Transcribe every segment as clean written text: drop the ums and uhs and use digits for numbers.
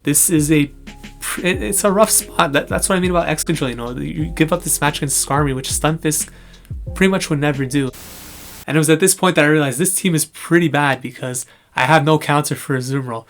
this is it's a rough spot. That's what I mean about Excadrill, you know. You give up this match against Skarmory, which Stunfisk pretty much would never do. And it was at this point that I realized this team is pretty bad because I have no counter for Azumarill.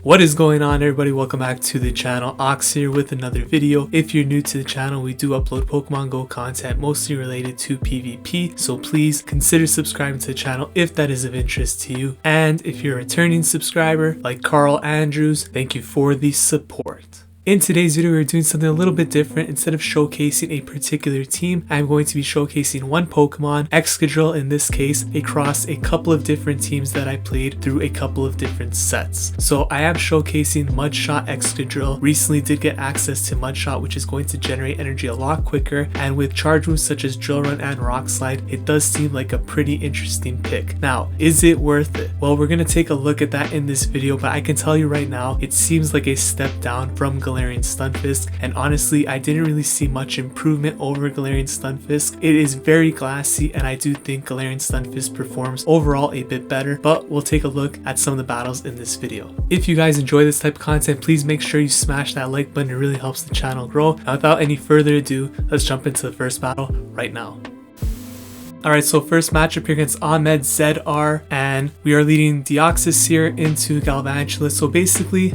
What is going on, everybody? Welcome back to the channel. Ox here with another video. If you're new to the channel, we do upload Pokemon Go content mostly related to PvP, so please consider subscribing to the channel if that is of interest to you. And if you're a returning subscriber like Carl Andrews, thank you for the support. In today's video, we're doing something a little bit different. Instead of showcasing a particular team, I'm going to be showcasing one Pokemon, Excadrill in this case, across a couple of different teams that I played through a couple of different sets. So I am showcasing Mudshot Excadrill. Recently did get access to Mudshot, which is going to generate energy a lot quicker, and with charge moves such as Drill Run and Rock Slide, it does seem like a pretty interesting pick. Now, is it worth it? Well, we're going to take a look at that in this video, but I can tell you right now, it seems like a step down from Galarian Stunfisk, and honestly I didn't really see much improvement over Galarian Stunfisk. It is very glassy, and I do think Galarian Stunfisk performs overall a bit better, but we'll take a look at some of the battles in this video. If you guys enjoy this type of content, please make sure you smash that like button. It really helps the channel grow. Now, without any further ado, let's jump into the first battle right now. Alright, so first matchup here against Ahmed ZR, and we are leading Deoxys here into Galvantula. So basically,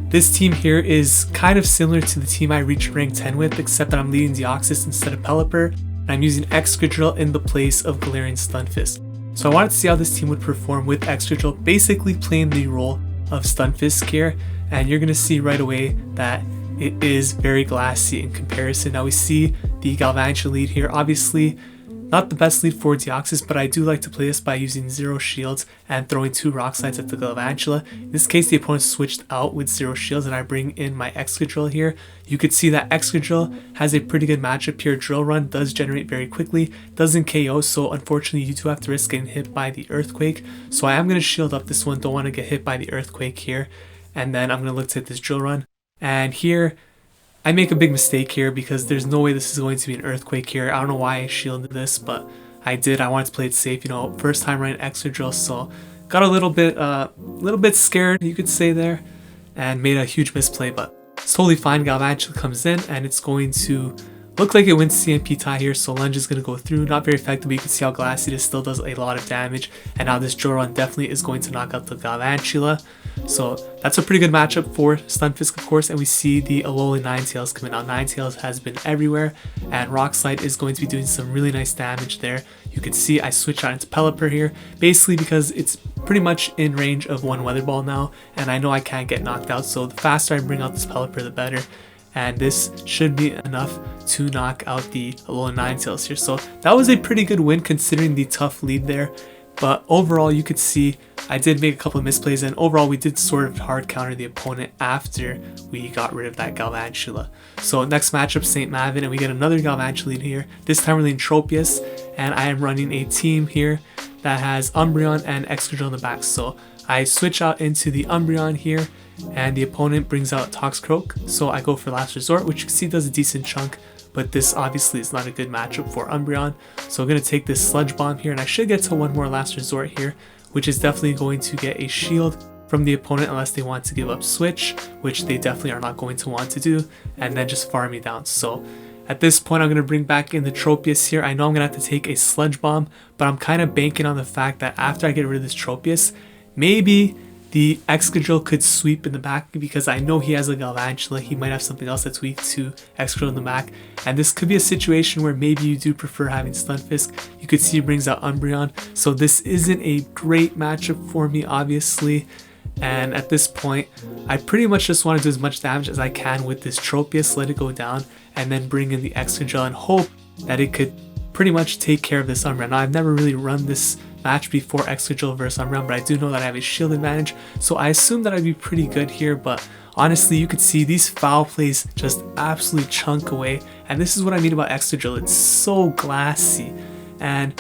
this team here is kind of similar to the team I reached rank 10 with, except that I'm leading Deoxys instead of Pelipper, and I'm using Excadrill in the place of Galarian Stunfisk. So I wanted to see how this team would perform with Excadrill, basically playing the role of Stunfisk here, and you're going to see right away that it is very glassy in comparison. Now we see the Galvantula lead here, obviously not the best lead for Deoxys, but I do like to play this by using 0 shields and throwing 2 rock slides at the Galvantula. In this case, the opponent switched out with 0 shields, and I bring in my Excadrill here. You could see that Excadrill has a pretty good matchup here. Drill Run does generate very quickly, doesn't KO, so unfortunately you do have to risk getting hit by the Earthquake. So I am going to shield up this one, don't want to get hit by the Earthquake here. And then I'm going to look to hit this Drill Run. And here, I make a big mistake here because there's no way this is going to be an Earthquake here. I don't know why I shielded this, but I did. I wanted to play it safe, you know, first time running Excadrill, so got a little bit scared, you could say there, and made a huge misplay, but it's totally fine. Galvantula comes in, and it's going to look like it wins CMP tie here, so Lunge is going to go through. Not very effective, but you can see how glassy this still does a lot of damage, and now this Drill Run definitely is going to knock out the Galvantula. So that's a pretty good matchup for Stunfisk, of course, and we see the Alolan Ninetales coming out. Ninetales has been everywhere, and Rock Slide is going to be doing some really nice damage there. You can see I switch out into Pelipper here, basically because it's pretty much in range of 1 Weather Ball now, and I know I can't get knocked out, so the faster I bring out this Pelipper, the better. And this should be enough to knock out the Alolan Ninetales here. So that was a pretty good win considering the tough lead there. But overall, you could see I did make a couple of misplays, and overall we did sort of hard counter the opponent after we got rid of that Galvantula. So next matchup, St. Mavin, and we get another Galvantula lead here. This time we're leading Tropius, and I am running a team here that has Umbreon and Excadrill in the back. So I switch out into the Umbreon here, and the opponent brings out Toxicroak, so I go for Last Resort, which you can see does a decent chunk, but this obviously is not a good matchup for Umbreon. So I'm going to take this Sludge Bomb here, and I should get to one more Last Resort here, which is definitely going to get a shield from the opponent unless they want to give up Switch, which they definitely are not going to want to do, and then just farm me down. So at this point, I'm going to bring back in the Tropius here. I know I'm going to have to take a Sludge Bomb, but I'm kind of banking on the fact that after I get rid of this Tropius, maybe the Excadrill could sweep in the back, because I know he has a Galvantula. He might have something else that's weak to Excadrill in the back, and this could be a situation where maybe you do prefer having Stunfisk. You could see he brings out Umbreon, so this isn't a great matchup for me, obviously. And at this point, I pretty much just want to do as much damage as I can with this Tropius, let it go down, and then bring in the Excadrill and hope that it could pretty much take care of this Umbreon. Now, I've never really run this match before Excadrill versus Umbreon, but I do know that I have a shield advantage, so I assume that I'd be pretty good here. But honestly, you could see these foul plays just absolutely chunk away, and this is what I mean about Excadrill. It's so glassy, and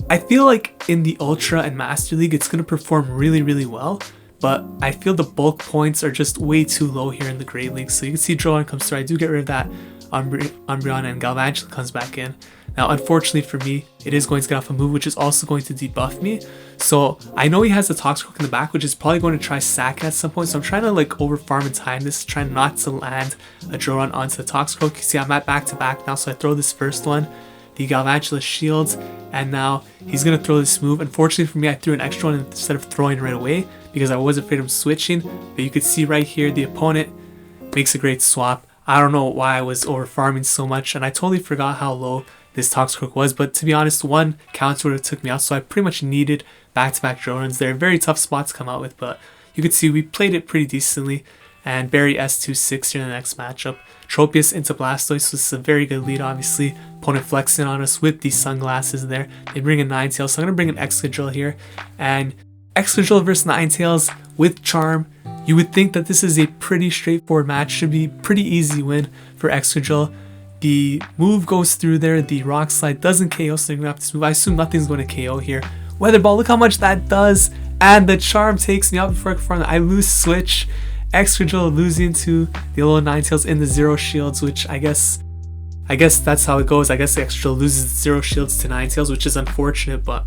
I feel like in the Ultra and Master League it's going to perform really, really well, but I feel the bulk points are just way too low here in the Great League. So you can see Drill Run comes through. I do get rid of that Umbreon, and Galvantula comes back in. Now, unfortunately for me, it is going to get off a move, which is also going to debuff me. So I know he has the Toxicroak in the back, which is probably going to try sack at some point. So I'm trying to like over farm and time this, trying not to land a Droron onto the Toxicroak. You see, I'm at back to back now, so I throw this first one, the Galvantula shields, and now he's going to throw this move. Unfortunately for me, I threw an extra one instead of throwing right away because I was afraid of switching. But you can see right here, the opponent makes a great swap. I don't know why I was over farming so much, and I totally forgot how low this Toxicroak was, but to be honest, one counter would have took me out, so I pretty much needed back-to-back Drorons. They're a very tough spot to come out with, but you can see we played it pretty decently, and Barry S26 here in the next matchup. Tropius into Blastoise, so this is a very good lead, obviously. Opponent flexing on us with these sunglasses there. They bring in Ninetales, so I'm going to bring in Excadrill here, and Excadrill versus Ninetales with Charm. You would think that this is a pretty straightforward match, should be pretty easy win for Excadrill. The move goes through there, the Rock Slide doesn't KO, so you're going to have to move. I assume nothing's going to KO here. Weather Ball, look how much that does, and the Charm takes me out before I can farm. I lose Switch. Excadrill losing to the Alolan Ninetales in the 0 shields, which I guess that's how it goes. I guess Excadrill loses 0 shields to Ninetales, which is unfortunate, but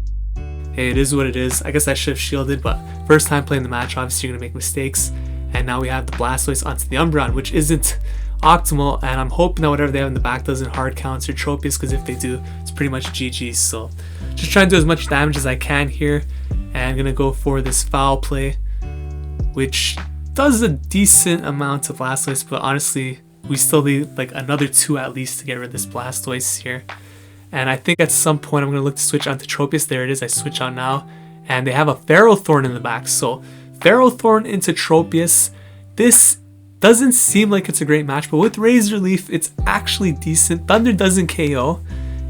hey, it is what it is. I guess I should have shielded, but first time playing the match, obviously you're going to make mistakes. And now we have the Blastoise onto the Umbreon, which isn't optimal, and I'm hoping that whatever they have in the back doesn't hard counter Tropius, because if they do, it's pretty much GG's. So just trying to do as much damage as I can here, and I'm gonna go for this foul play, which does a decent amount of Blastoise, but honestly we still need like another 2 at least to get rid of this Blastoise here. And I think at some point I'm gonna look to switch onto Tropius. There it is, I switch on now, and they have a Ferrothorn in the back, so Ferrothorn into Tropius. This doesn't seem like it's a great match, but with Razor Leaf, it's actually decent. Thunder doesn't KO.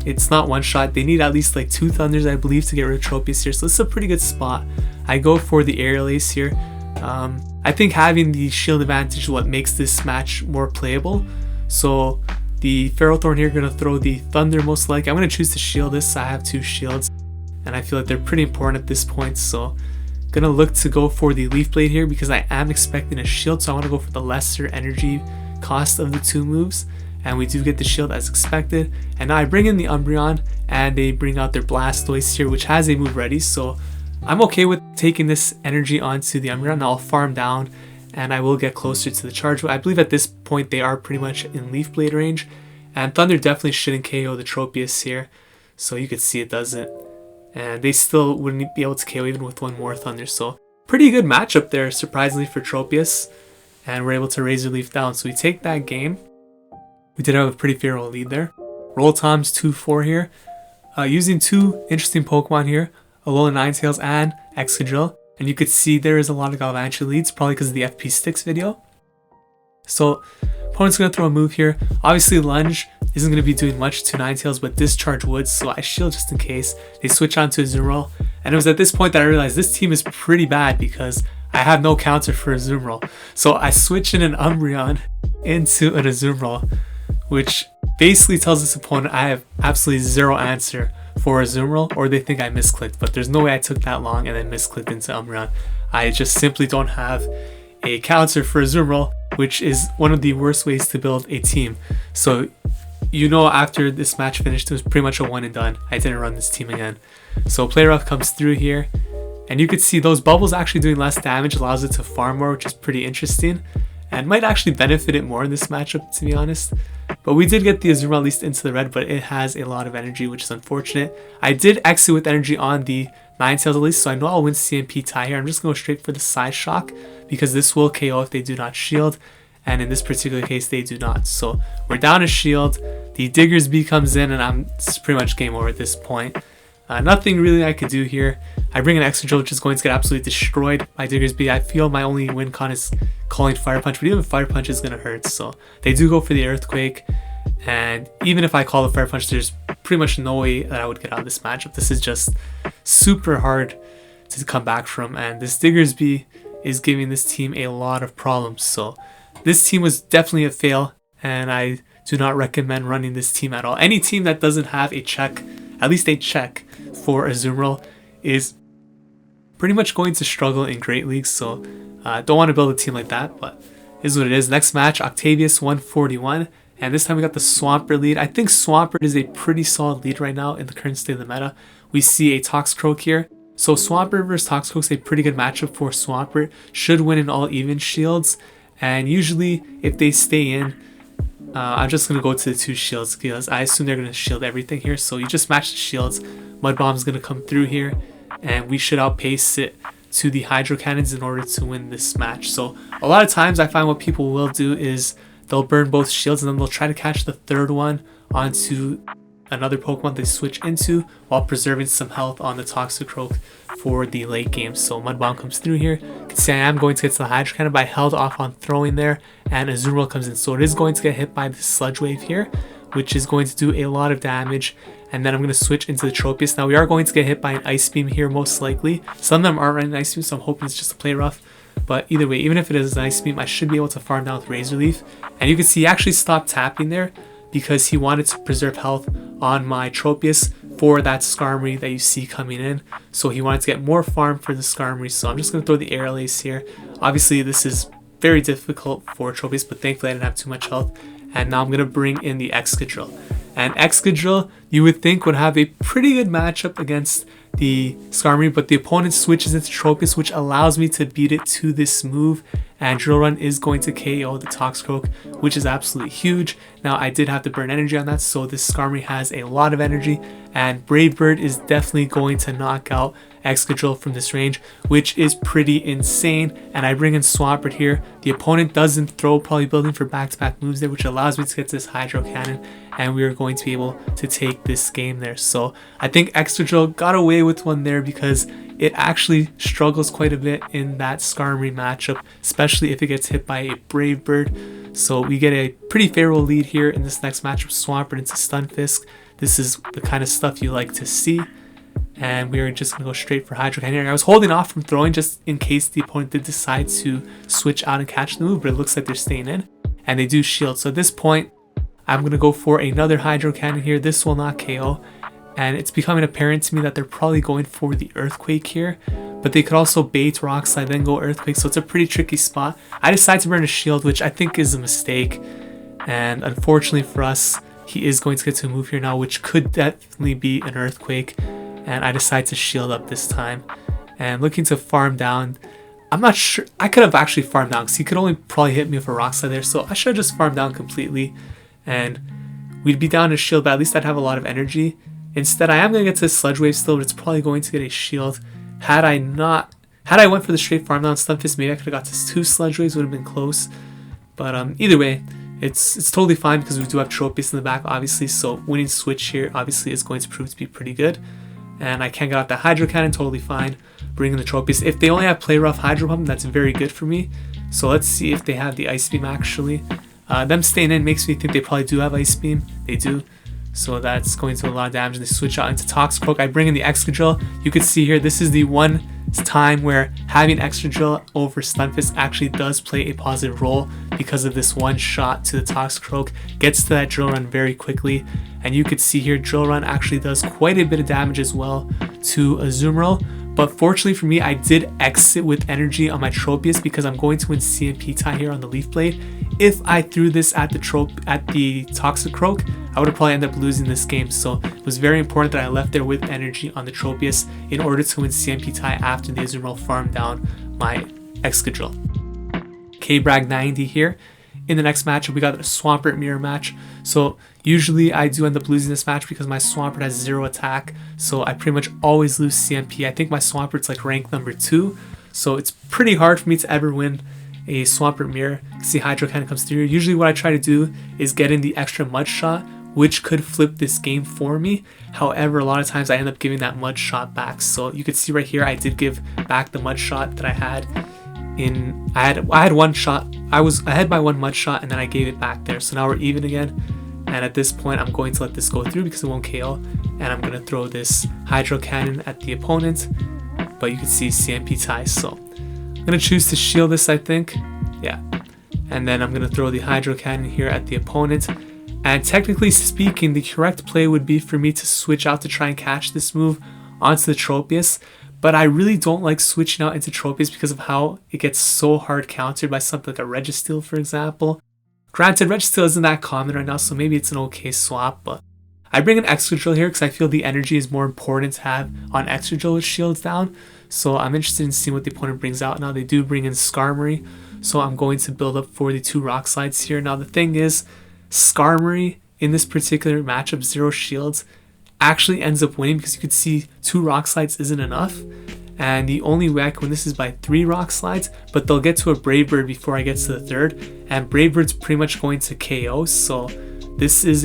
It's not one shot. They need at least like 2 Thunders, I believe, to get rid of Tropius here. So this is a pretty good spot. I go for the Aerial Ace here. I think having the shield advantage is what makes this match more playable. So the Ferrothorn here, going to throw the Thunder most likely. I'm going to choose to shield this. I have 2 shields, and I feel like they're pretty important at this point. So gonna look to go for the Leaf Blade here because I am expecting a shield, so I want to go for the lesser energy cost of the 2 moves, and we do get the shield as expected. And now I bring in the Umbreon, and they bring out their Blastoise here, which has a move ready, so I'm okay with taking this energy onto the Umbreon. Now I'll farm down, and I will get closer to the charge. I believe at this point they are pretty much in Leaf Blade range, and Thunder definitely shouldn't KO the Tropius here, so you could see it doesn't. And they still wouldn't be able to KO even with 1 more Thunder. So pretty good matchup there, surprisingly, for Tropius. And we're able to Razor Leaf down. So we take that game. We did have a pretty favorable lead there. Roll Tom's 2-4 here. Using 2 interesting Pokemon here, Alolan Ninetales and Excadrill. And you could see there is a lot of Galvantula leads, probably because of the FP Sticks video. So opponent's going to throw a move here. Obviously Lunge isn't going to be doing much to Ninetales, but Discharge would, so I shield just in case. They switch on to Azumarill, and it was at this point that I realized this team is pretty bad because I have no counter for Azumarill. So I switch in an Umbreon into an Azumarill, which basically tells this opponent I have absolutely 0 answer for Azumarill, or they think I misclicked, but there's no way I took that long and then misclicked into Umbreon. I just simply don't have a counter for Azumarill, which is one of the worst ways to build a team. So you know, after this match finished, it was pretty much a 1 and done. I didn't run this team again. So Play Rough comes through here, and you could see those bubbles actually doing less damage allows it to farm more, which is pretty interesting, and might actually benefit it more in this matchup, to be honest. But we did get the Azumarill at least into the red, but it has a lot of energy, which is unfortunate. I did exit with energy on the Ninetales at least, so I know I'll win CMP tie here. I'm just going to go straight for the Side Shock, because this will KO if they do not shield. And in this particular case, they do not. So we're down a shield. The Diggersby comes in, and it's pretty much game over at this point. Nothing really I could do here. I bring an Excadrill, which is going to get absolutely destroyed by Diggersby. I feel my only win con is calling Fire Punch, but even Fire Punch is going to hurt. So they do go for the Earthquake. And even if I call the Fire Punch, there's pretty much no way that I would get out of this matchup. This is just super hard to come back from. And this Diggersby is giving this team a lot of problems. So this team was definitely a fail, and I do not recommend running this team at all. Any team that doesn't have a check, at least a check for Azumarill, is pretty much going to struggle in Great Leagues. So don't want to build a team like that, but is what it is. Next match, Octavius 141 And this time we got the Swampert lead. I think Swampert is a pretty solid lead right now in the current state of the meta. We see a Toxicroak here. So Swampert versus Toxicroak is a pretty good matchup for Swampert. Should win in all even shields. And usually if they stay in, I'm just going to go to the 2 shields because I assume they're going to shield everything here. So you just match the shields. Mud Bomb's going to come through here. And we should outpace it to the Hydro Cannons in order to win this match. So a lot of times I find what people will do is they'll burn both shields and then they'll try to catch the third one onto another Pokemon they switch into while preserving some health on the Toxicroak for the late game. So Mud Bomb comes through here. You can see I am going to get to the Hydro Cannon, but I held off on throwing there, and Azumarill comes in. So it is going to get hit by the Sludge Wave here, which is going to do a lot of damage. And then I'm going to switch into the Tropius. Now we are going to get hit by an Ice Beam here most likely. Some of them aren't running Ice Beam, so I'm hoping it's just to play rough. But either way, even if it is an Ice Beam, I should be able to farm down with Razor Leaf. And you can see he actually stopped tapping there because he wanted to preserve health on my Tropius for that Skarmory that you see coming in. So he wanted to get more farm for the Skarmory. So I'm just going to throw the Aerial Ace here. Obviously, this is very difficult for Tropius, but thankfully I didn't have too much health. And now I'm going to bring in the Excadrill. And Excadrill, you would think, would have a pretty good matchup against the Skarmory, but the opponent switches into Tropius, which allows me to beat it to this move. And Drill Run is going to KO the Toxicroak, which is absolutely huge. Now, I did have to burn energy on that, so this Skarmory has a lot of energy. And Brave Bird is definitely going to knock out Excadrill from this range, which is pretty insane. And I bring in Swampert here. The opponent doesn't throw, probably building for back-to-back moves there, which allows me to get this Hydro Cannon, and we are going to be able to take this game there. So I think Excadrill got away with one there because it actually struggles quite a bit in that Skarmory matchup, especially if it gets hit by a Brave Bird. So we get a pretty favorable lead here in this next matchup, Swampert into Stunfisk. This is the kind of stuff you like to see. And we are just going to go straight for Hydro Cannon. I was holding off from throwing just in case the opponent did decide to switch out and catch the move, but it looks like they're staying in. And they do shield. So at this point, I'm going to go for another Hydro Cannon here. This will not KO. And it's becoming apparent to me that they're probably going for the Earthquake here. But they could also bait Rock Slide, then go Earthquake. So it's a pretty tricky spot. I decide to burn a shield, which I think is a mistake. And unfortunately for us, he is going to get to a move here now, which could definitely be an Earthquake. And I decide to shield up this time. And looking to farm down. I'm not sure. I could have actually farmed down because he could only probably hit me with a Rock Slide there. So I should have just farmed down completely. And we'd be down to shield, but at least I'd have a lot of energy. Instead, I am going to get to the Sludge Wave still, but it's probably going to get a shield. Had I went for the straight farm down Stunfisk, maybe I could have got to 2 Sludge Waves, would have been close. But either way, it's totally fine because we do have Tropius in the back, obviously. So winning switch here, obviously, is going to prove to be pretty good. And I can't get out the Hydro Cannon, totally fine. Bring in the Tropius. If they only have Play Rough Hydro Pump, that's very good for me. So let's see if they have the Ice Beam actually. Them staying in makes me think they probably do have Ice Beam. They do. So that's going to do a lot of damage. They switch out into Toxicroak. I bring in the Excadrill. You can see here, this is the one time where having Excadrill over Stunfisk actually does play a positive role because of this one shot to the Toxicroak. Gets to that Drill Run very quickly. And you could see here, Drill Run actually does quite a bit of damage as well to Azumarill. But fortunately for me, I did exit with energy on my Tropius because I'm going to win CMP tie here on the Leaf Blade. If I threw this at the Toxicroak, I would have probably ended up losing this game. So it was very important that I left there with energy on the Tropius in order to win CMP tie after the Azumarill farmed down my Excadrill. K-Brag 90 here. In the next matchup, we got a Swampert mirror match. So usually I do end up losing this match because my Swampert has 0 attack. So I pretty much always lose CMP. I think my Swampert's like rank number 2. So it's pretty hard for me to ever win a Swampert mirror. See, Hydro Cannon comes through. Usually what I try to do is get in the extra Mud Shot, which could flip this game for me. However, a lot of times I end up giving that Mud Shot back. So you can see right here, I did give back the Mud Shot that I had. I had one shot. I was ahead by 1 Mud Shot and then I gave it back there. So now we're even again. And at this point, I'm going to let this go through because it won't KO. And I'm going to throw this Hydro Cannon at the opponent. But you can see CMP ties. So I'm going to choose to shield this, I think. Yeah. And then I'm going to throw the Hydro Cannon here at the opponent. And technically speaking, the correct play would be for me to switch out to try and catch this move onto the Tropius. But I really don't like switching out into Tropius because of how it gets so hard countered by something like a Registeel, for example. Granted, Registeel isn't that common right now, so maybe it's an okay swap, but I bring an Excadrill here because I feel the energy is more important to have on Excadrill with shields down. So I'm interested in seeing what the opponent brings out. Now they do bring in Skarmory, so I'm going to build up for the 2 Rock Slides here. Now the thing is, Skarmory in this particular matchup, 0 shields, actually ends up winning because you could see 2 Rock Slides isn't enough. And the only way I can win this is by 3 Rock Slides, but they'll get to a Brave Bird before I get to the 3rd. And Brave Bird's pretty much going to KO, so this is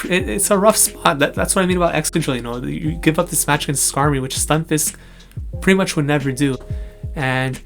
it's a rough spot. That's what I mean about Excadrill, you know. You give up this match against Skarmory, which Stunfisk pretty much would never do. And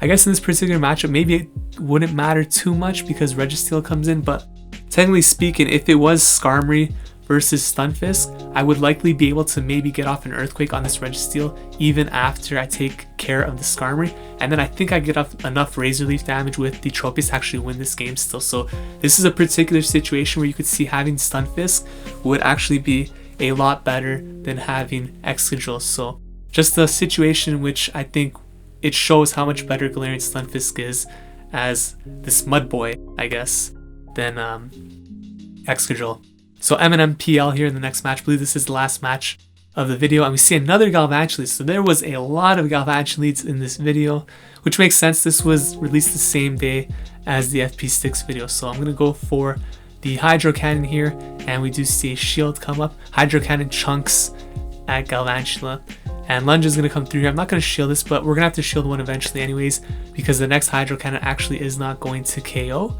I guess in this particular matchup, maybe it wouldn't matter too much because Registeel comes in, but technically speaking, if it was Skarmory versus Stunfisk, I would likely be able to maybe get off an Earthquake on this Registeel even after I take care of the Skarmory, and then I think I get off enough Razor Leaf damage with the Tropius to actually win this game still. So this is a particular situation where you could see having Stunfisk would actually be a lot better than having Excadrill. So just a situation in which I think it shows how much better Galarian Stunfisk is as this mud boy, I guess, than Excadrill. So M&M PL here in the next match. I believe this is the last match of the video, and we see another Galvantula. So there was a lot of Galvantulas in this video, which makes sense. This was released the same day as the FP6 video. So I'm going to go for the Hydro Cannon here, and we do see a shield come up. Hydro Cannon chunks at Galvantula, and Lunge is going to come through here. I'm not going to shield this, but we're going to have to shield one eventually anyways, because the next Hydro Cannon actually is not going to KO.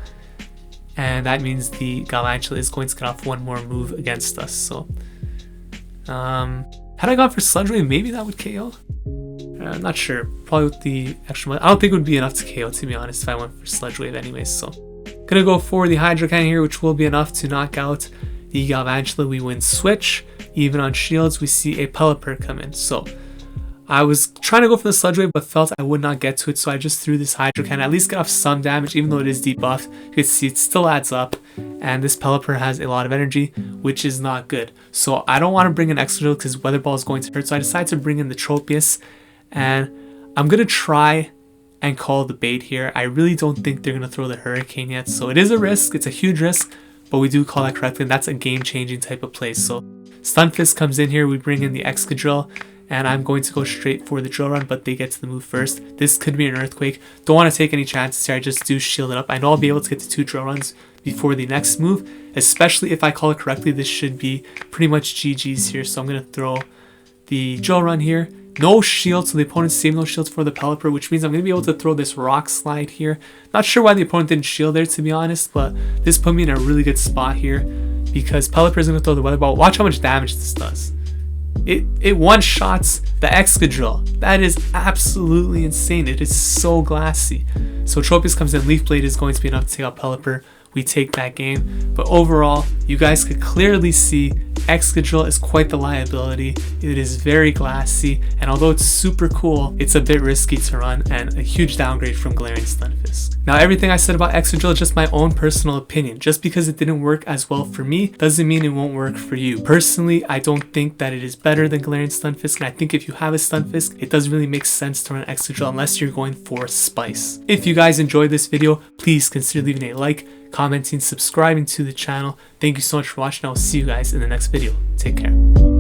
And that means the Galvantula is going to get off one more move against us. So, had I gone for Sludge Wave, maybe that would KO? I'm not sure. Probably with the extra... I don't think it would be enough to KO, to be honest, if I went for Sludge Wave anyways. So, gonna go for the Hydro Cannon here, which will be enough to knock out the Galvantula. We win Switch. Even on shields, we see a Pelipper come in. So, I was trying to go for the Sludge Wave, but felt I would not get to it, so I just threw this Hydro Cannon, at least get off some damage, even though it is debuffed. You can see it still adds up, and this Pelipper has a lot of energy, which is not good. So I don't want to bring in Excadrill because Weather Ball is going to hurt, so I decided to bring in the Tropius, and I'm going to try and call the bait here. I really don't think they're going to throw the Hurricane yet, so it is a risk, it's a huge risk, but we do call that correctly, and that's a game-changing type of play. So Stunfisk comes in here, we bring in the Excadrill, and I'm going to go straight for the Drill Run, but they get to the move first. This could be an Earthquake. Don't want to take any chances here. I just do shield it up. I know I'll be able to get to 2 Drill Runs before the next move, especially if I call it correctly. This should be pretty much GG's here, so I'm going to throw the Drill Run here. No shield, so the opponent's saving those shields for the Pelipper, which means I'm going to be able to throw this Rock Slide here. Not sure why the opponent didn't shield there, to be honest, but this put me in a really good spot here because Pelipper is going to throw the Weather Ball. Watch how much damage this does. It one-shots the Excadrill. That is absolutely insane. It is so glassy. So Tropius comes in. Leaf Blade is going to be enough to take out Pelipper. We take that game. But overall, you guys could clearly see Excadrill is quite the liability. It is very glassy, and although it's super cool, it's a bit risky to run and a huge downgrade from Galarian Stunfisk. Now, everything I said about Excadrill is just my own personal opinion. Just because it didn't work as well for me doesn't mean it won't work for you. Personally, I don't think that it is better than Galarian Stunfisk, and I think if you have a Stunfisk, it doesn't really make sense to run Excadrill unless you're going for Spice. If you guys enjoyed this video, please consider leaving a like, commenting, subscribing to the channel. Thank you so much for watching. I will see you guys in the next video. Take care.